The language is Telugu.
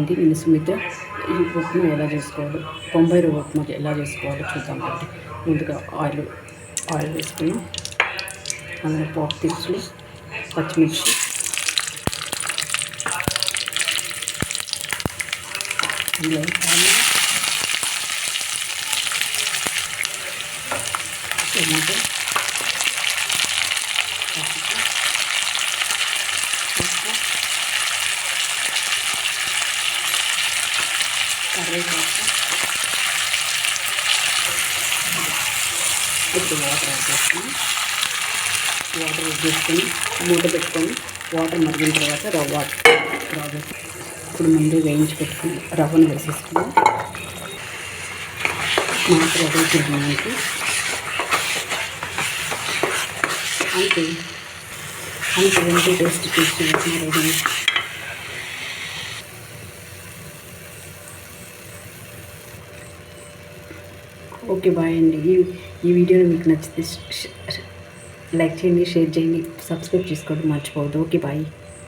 అండి, నేను సుమిత్ర. ఈ ఉప్మా ఎలా చేసుకోవాలో, బొంబాయి రవ్వ ఉప్మా ఎలా చేసుకోవాలో చూద్దాం అండి. ముందుగా ఆయిల్ వేసుకున్నాం. అందులో పోపు దినుసులు, పచ్చిమిర్చి, అందులో టమాటో, కరివేపాకు, ఇప్పుడు వాటర్ యాడ్ చేసుకుని మూత పెట్టుకొని వాటర్ మరిగిన తర్వాత రవ్వ ఇప్పుడు ముందు వేయించి పెట్టుకుని రవ్వను వేసేసుకుని మనకు రెడీ చేయడానికి అంతే ఎంతో టేస్ట్ తీసుకుని రెడీ. ఓకే, బాయ్ అండి. ఈ వీడియోని మీకు నచ్చితే లైక్ చేయండి, షేర్ చేయండి, సబ్స్క్రైబ్ చేసుకోవడం మర్చిపోవద్దు. Okay, bye.